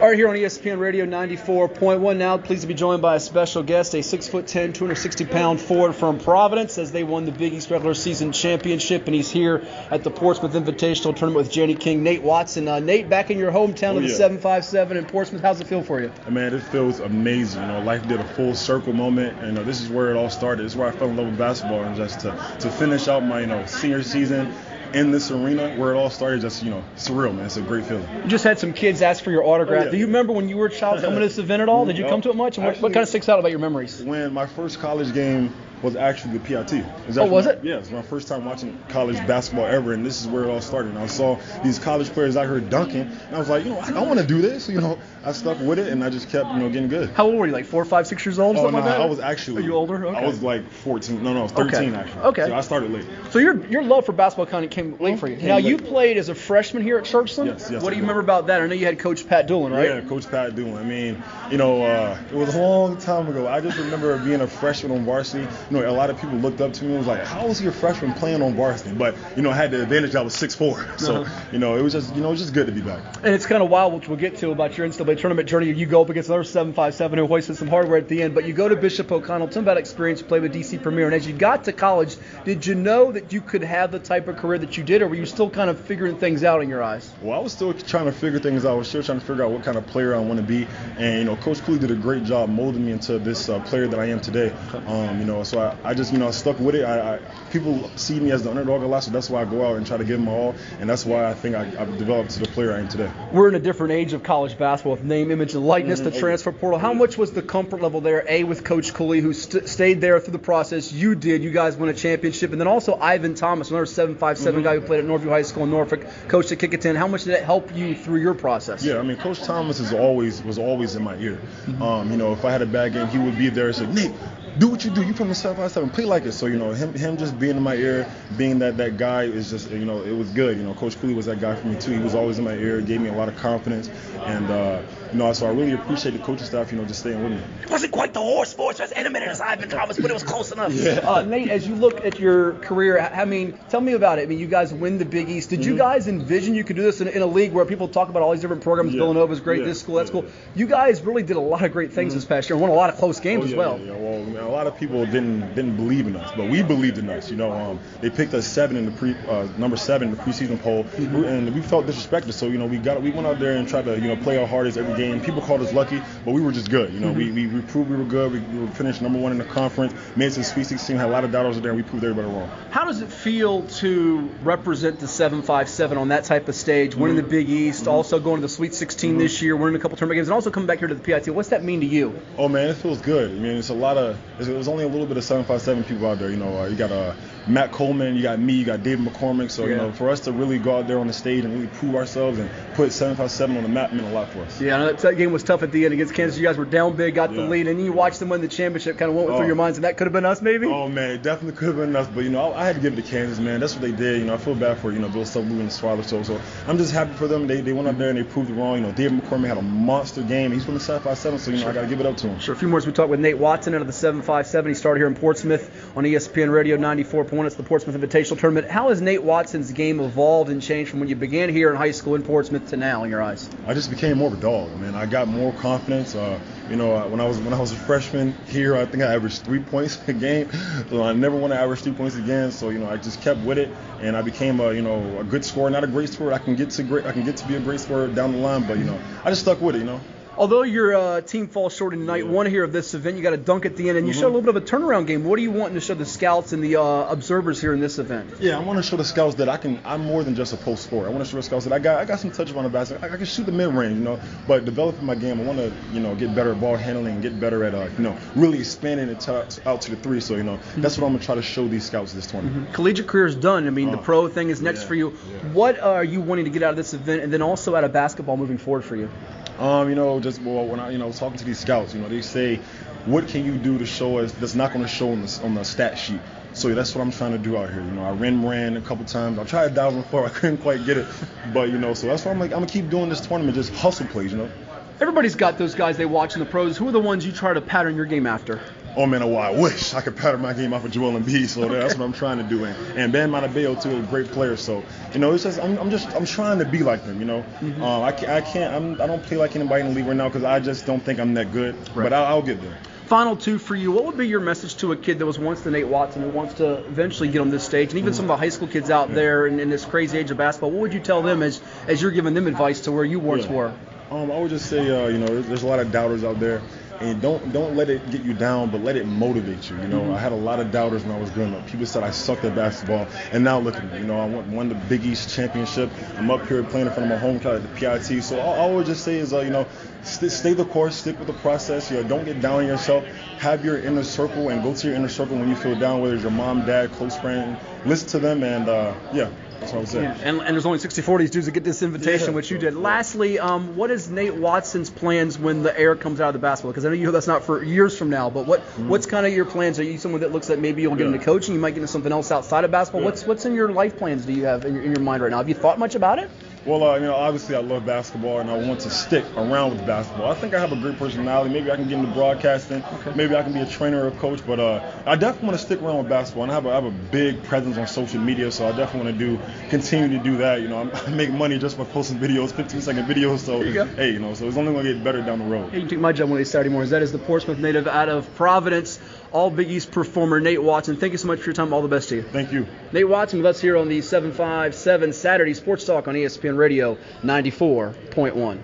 All right, here on ESPN Radio 94.1 now, pleased to be joined by a special guest, a 6'10", 260-pound forward from Providence, as they won the Big East regular season championship, and he's here at the Portsmouth Invitational tournament with Jenny King. Nate Watson. Nate, back in your hometown of the 757 in Portsmouth, how's it feel for you? Man, it feels amazing. Life did a full circle moment, and this is where it all started. This is where I fell in love with basketball, and just to finish out my senior season in this arena where it all started, just surreal, man. It's a great feeling. You just had some kids ask for your autograph. Oh, yeah. Do you remember when you were a child coming to this event at all? Did you come to it much? And what kind of sticks out about your memories? When my first college game was actually the PIT. Was it? Yeah, it was my first time watching college basketball ever, and this is where it all started. And I saw these college players out here dunking, and I was like, I want to do this. I stuck with it, and I just kept, getting good. How old were you? Like 4, 5, 6 years old? Something like that? I was actually. Are you older? Okay. I was like 14. No, I was 13 actually. Okay. So I started late. So your love for basketball kind of came late for you. Now you played as a freshman here at Churchland. Yes. What do you remember about that? I know you had Coach Pat Doolin, right? Yeah, Coach Pat Doolin. I mean, it was a long time ago. I just remember being a freshman on varsity. A lot of people looked up to me and was like, how was he a freshman playing on varsity? But, I had the advantage I was 6'4". So, it was just good to be back. And it's kind of wild, which we'll get to, about your NCAA tournament journey. You go up against another 757 who hoisted some hardware at the end, but you go to Bishop O'Connell. Tell me about experience, play with DC Premier. And as you got to college, did you know that you could have the type of career that you did, or were you still kind of figuring things out in your eyes? Well, I was still trying to figure things out. I was still trying to figure out what kind of player I want to be. And, Coach Cooley did a great job molding me into this player that I am today. So I just, stuck with it. People see me as the underdog a lot, so that's why I go out and try to give them all, and that's why I think I've developed to the player I am today. We're in a different age of college basketball with name, image, and likeness, the transfer portal. How much was the comfort level there, with Coach Cooley, who stayed there through the process? You guys won a championship, and then also Ivan Thomas, another 7'5" guy who played at Northview High School in Norfolk, coached at Kickinton. How much did that help you through your process? Yeah, Coach Thomas was always in my ear. If I had a bad game, he would be there and say, Nate, do what you do. You from the 757, play like it. So him just being in my ear, being that guy is just it was good. Coach Cooley was that guy for me too. He was always in my ear, gave me a lot of confidence, and so I really appreciate the coaching staff, just staying with me. It wasn't quite the horse sports as animated as Ivan Thomas, but it was close enough. Yeah. Nate, as you look at your career, tell me about it. You guys win the Big East. Did you guys envision you could do this in a league where people talk about all these different programs? Yeah. Villanova's great, this school, that school. You guys really did a lot of great things this past year and won a lot of close games as well. Yeah. Well, a lot of people didn't believe in us, but we believed in us. They picked us number 7 in the preseason poll, and we felt disrespected. So we went out there and tried to play our hardest every game. People called us lucky, but we were just good. We proved we were good. We finished number 1 in the conference, made it to the Sweet 16, had a lot of doubters there, and we proved everybody wrong. How does it feel to represent the 757 on that type of stage, winning the Big East, also going to the Sweet 16 this year, winning a couple tournament games, and also coming back here to the PIT? What's that mean to you? Oh man, it feels good. There's only a little bit of 757 people out there. You got Matt Coleman, you got me, you got David McCormick. So for us to really go out there on the stage and really prove ourselves and put 757 on the map meant a lot for us. Yeah, I know that game was tough at the end against Kansas. You guys were down big, got the lead, and then you watched them win the championship. Kind of went through your minds, and that could have been us, maybe. Oh man, it definitely could have been us. But I had to give it to Kansas, man. That's what they did. I feel bad for Bill Self moving the Swallow. So I'm just happy for them. They went out there and they proved it wrong. David McCormick had a monster game. He's from the 757, so I got to give it up to him. Sure. A few more as we talk with Nate Watson out of the 757. He started here in Portsmouth on ESPN Radio 94.1. It's the Portsmouth Invitational Tournament. How has Nate Watson's game evolved and changed from when you began here in high school in Portsmouth to now in your eyes? I just became more of a dog, man. I got more confidence. When I was a freshman here, I think I averaged 3 points a game. So I never want to average 3 points again. So I just kept with it, and I became a good scorer, not a great scorer. I can get to be a great scorer down the line, but I just stuck with it. Although your team falls short in night one here of this event, you got a dunk at the end, and you showed a little bit of a turnaround game. What are you wanting to show the scouts and the observers here in this event? Yeah, I want to show the scouts that I'm more than just a post scorer. I want to show the scouts that I got some touch on the basket. I can shoot the mid range, but developing my game, I want to, get better at ball handling and get better at, really expanding it out to the three. So, that's what I'm going to try to show these scouts this tournament. Collegiate career is done. The pro thing is next for you. Yeah. What are you wanting to get out of this event, and then also out of basketball moving forward for you? When I was talking to these scouts, they say, what can you do to show us that's not going to show on the stat sheet? So that's what I'm trying to do out here. I ran a couple times. I tried diving before, I couldn't quite get it. But, so that's why I'm going to keep doing this tournament, just hustle plays, Everybody's got those guys they watch in the pros. Who are the ones you try to pattern your game after? oh man, I wish I could pattern my game off of Joel Embiid. So that's what I'm trying to do. And Bam Adebayo too, is a great player. So it's just I'm trying to be like them. I don't play like anybody in the league right now because I just don't think I'm that good. Right. But I'll get there. Final two for you. What would be your message to a kid that was once the Nate Watson who wants to eventually get on this stage, and even some of the high school kids out there in this crazy age of basketball? What would you tell them as you're giving them advice to where you once were? I would just say, there's a lot of doubters out there. And don't let it get you down, but let it motivate you. I had a lot of doubters when I was growing up. People said I sucked at basketball, and now look at me. I won the Big East championship. I'm up here playing in front of my home crowd at the PIT. So all I would just say is, stay the course, stick with the process. Don't get down on yourself. Have your inner circle and go to your inner circle when you feel down, whether it's your mom, dad, close friend. Listen to them, and that's what I would say. Yeah. And there's only 64 of these dudes that get this invitation, which you did. Lastly, what is Nate Watson's plans when the air comes out of the basketball? Because I know that's not for years from now, but what's kind of your plans? Are you someone that looks like maybe you'll get into coaching? You might get into something else outside of basketball? Yeah. What's in your life plans do you have in your mind right now? Have you thought much about it? Well, obviously I love basketball and I want to stick around with basketball. I think I have a great personality. Maybe I can get into broadcasting. Okay. Maybe I can be a trainer or a coach. But I definitely want to stick around with basketball. And I have a big presence on social media, so I definitely want to continue to do that. I make money just by posting videos, 15-second videos. So hey, so it's only going to get better down the road. Hey, you can take my job one of these Saturday mornings. That is the Portsmouth native out of Providence, all Big East performer Nate Watson. Thank you so much for your time. All the best to you. Thank you. Nate Watson with us here on the 757 Saturday Sports Talk on ESPN Radio 94.1.